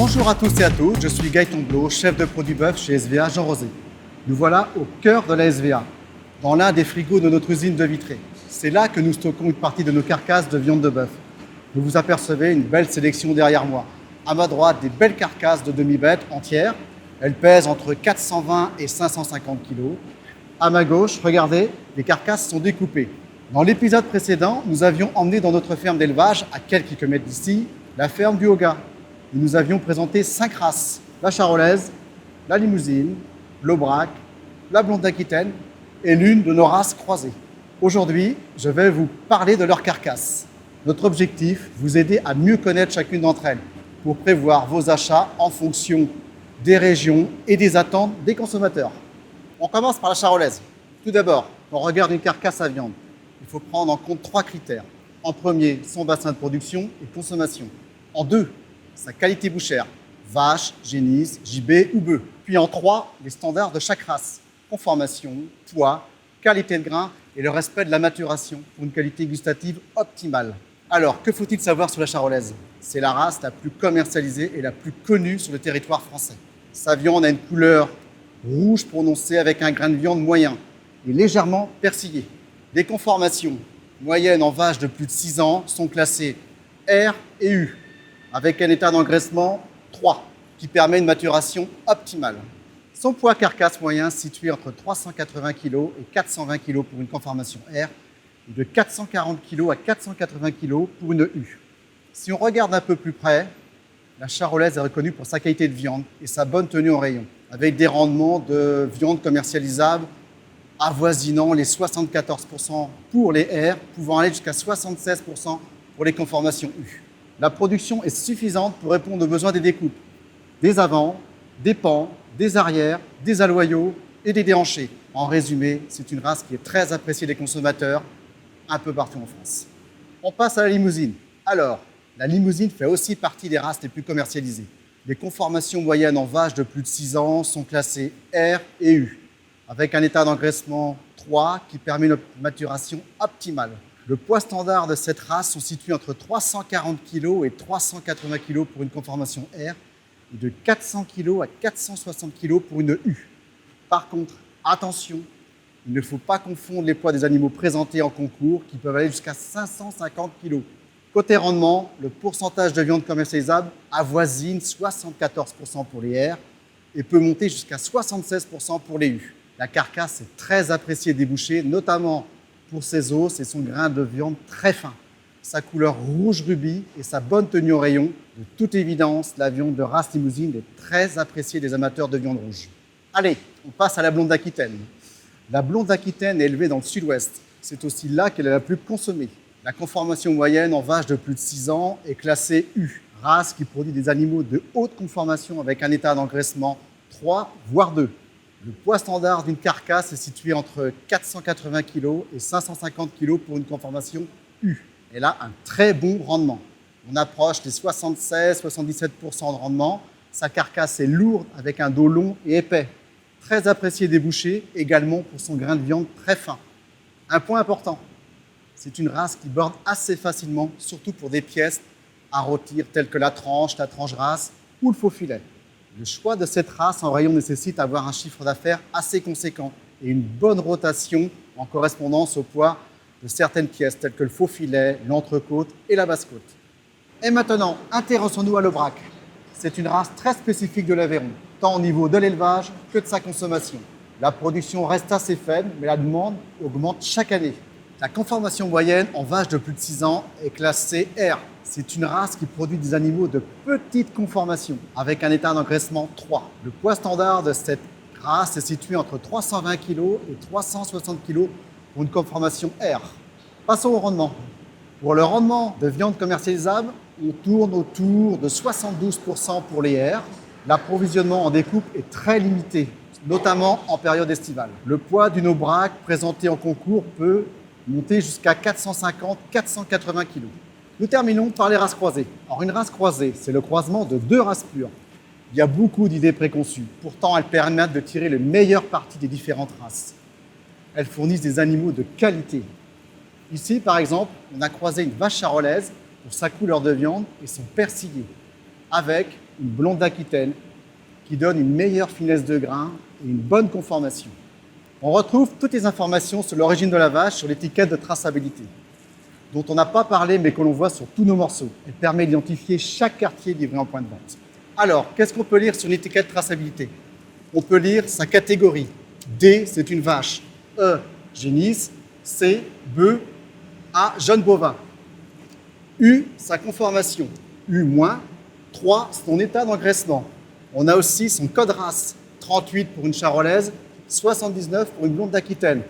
Bonjour à tous et à toutes, je suis Gaëtan Blot, chef de produit bœuf chez SVA Jean Rosé. Nous voilà au cœur de la SVA, dans l'un des frigos de notre usine de Vitré. C'est là que nous stockons une partie de nos carcasses de viande de bœuf. Vous apercevez une belle sélection derrière moi. À ma droite, des belles carcasses de demi-bêtes entières. Elles pèsent entre 420 et 550 kg. À ma gauche, regardez, les carcasses sont découpées. Dans l'épisode précédent, nous avions emmené dans notre ferme d'élevage, à quelques kilomètres d'ici, la ferme du Haut-Gard. Et nous avions présenté 5 races, la charolaise, la limousine, l'aubrac, la blonde d'Aquitaine et l'une de nos races croisées. Aujourd'hui, je vais vous parler de leurs carcasses. Notre objectif, vous aider à mieux connaître chacune d'entre elles pour prévoir vos achats en fonction des régions et des attentes des consommateurs. On commence par la charolaise. Tout d'abord, quand on regarde une carcasse à viande, il faut prendre en compte 3 critères. En premier, son bassin de production et de consommation. En 2, sa qualité bouchère, vache, génisse, gibet ou bœuf. Puis en 3, les standards de chaque race, conformation, poids, qualité de grain et le respect de la maturation pour une qualité gustative optimale. Alors, que faut-il savoir sur la charolaise? C'est la race la plus commercialisée et la plus connue sur le territoire français. Sa viande a une couleur rouge prononcée avec un grain de viande moyen et légèrement persillé. Les conformations moyennes en vaches de plus de 6 ans sont classées R et U, avec un état d'engraissement 3, qui permet une maturation optimale. Son poids carcasse moyen situé entre 380 kg et 420 kg pour une conformation R, et de 440 kg à 480 kg pour une U. Si on regarde un peu plus près, la charolaise est reconnue pour sa qualité de viande et sa bonne tenue en rayon, avec des rendements de viande commercialisable avoisinant les 74% pour les R, pouvant aller jusqu'à 76% pour les conformations U. La production est suffisante pour répondre aux besoins des découpes, des avants, des pans, des arrières, des aloyaux et des déhanchés. En résumé, c'est une race qui est très appréciée des consommateurs un peu partout en France. On passe à la limousine. Alors, la limousine fait aussi partie des races les plus commercialisées. Les conformations moyennes en vaches de plus de 6 ans sont classées R et U, avec un état d'engraissement 3 qui permet une maturation optimale. Le poids standard de cette race sont situés entre 340 kg et 380 kg pour une conformation R et de 400 kg à 460 kg pour une U. Par contre, attention, il ne faut pas confondre les poids des animaux présentés en concours qui peuvent aller jusqu'à 550 kg. Côté rendement, le pourcentage de viande commercialisable avoisine 74% pour les R et peut monter jusqu'à 76% pour les U. La carcasse est très appréciée des bouchers, notamment pour ses os et son grain de viande très fin. Sa couleur rouge rubis et sa bonne tenue au rayon, de toute évidence, la viande de race limousine est très appréciée des amateurs de viande rouge. Allez, on passe à la blonde d'Aquitaine. La blonde d'Aquitaine est élevée dans le sud-ouest. C'est aussi là qu'elle est la plus consommée. La conformation moyenne en vache de plus de 6 ans est classée U, race qui produit des animaux de haute conformation avec un état d'engraissement 3, voire 2. Le poids standard d'une carcasse est situé entre 480 kg et 550 kg pour une conformation U. Elle a un très bon rendement. On approche les 76-77% de rendement. Sa carcasse est lourde avec un dos long et épais. Très appréciée des bouchers, également pour son grain de viande très fin. Un point important, c'est une race qui borde assez facilement, surtout pour des pièces à rôtir telles que la tranche race ou le faux filet. Le choix de cette race en rayon nécessite d'avoir un chiffre d'affaires assez conséquent et une bonne rotation en correspondance au poids de certaines pièces telles que le faux filet, l'entrecôte et la basse-côte. Et maintenant, intéressons-nous à l'aubrac. C'est une race très spécifique de l'Aveyron, tant au niveau de l'élevage que de sa consommation. La production reste assez faible, mais la demande augmente chaque année. La conformation moyenne en vache de plus de 6 ans est classée R. C'est une race qui produit des animaux de petite conformation, avec un état d'engraissement 3. Le poids standard de cette race est situé entre 320 kg et 360 kg pour une conformation R. Passons au rendement. Pour le rendement de viande commercialisable, on tourne autour de 72% pour les R. L'approvisionnement en découpe est très limité, notamment en période estivale. Le poids d'une aubrac présentée en concours peut monter jusqu'à 450-480 kg. Nous terminons par les races croisées. Alors une race croisée, c'est le croisement de 2 races pures. Il y a beaucoup d'idées préconçues. Pourtant, elles permettent de tirer le meilleur parti des différentes races. Elles fournissent des animaux de qualité. Ici, par exemple, on a croisé une vache charolaise pour sa couleur de viande et son persillé, avec une blonde d'Aquitaine, qui donne une meilleure finesse de grain et une bonne conformation. On retrouve toutes les informations sur l'origine de la vache sur l'étiquette de traçabilité, dont on n'a pas parlé mais que l'on voit sur tous nos morceaux. Elle permet d'identifier chaque quartier livré en point de vente. Alors, qu'est-ce qu'on peut lire sur une étiquette de traçabilité? On peut lire sa catégorie. D, c'est une vache. E, génisse. C, bœuf. A, jeune bovin. U, sa conformation. U-, 3, son état d'engraissement. On a aussi son code race. 38 pour une charolaise, 79 pour une blonde d'Aquitaine.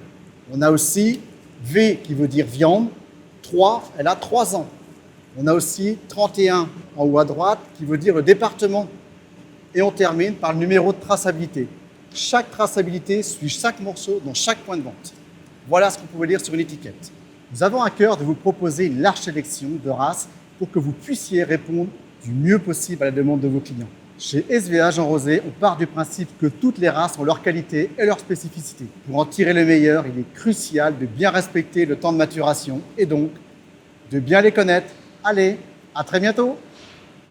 On a aussi V qui veut dire viande. 3, elle a 3 ans. On a aussi 31 en haut à droite qui veut dire le département. Et on termine par le numéro de traçabilité. Chaque traçabilité suit chaque morceau dans chaque point de vente. Voilà ce qu'on pouvait lire sur une étiquette. Nous avons à cœur de vous proposer une large sélection de races pour que vous puissiez répondre du mieux possible à la demande de vos clients. Chez SVA Jean Rosé, on part du principe que toutes les races ont leur qualité et leur spécificité. Pour en tirer le meilleur, il est crucial de bien respecter le temps de maturation et donc de bien les connaître. Allez, à très bientôt!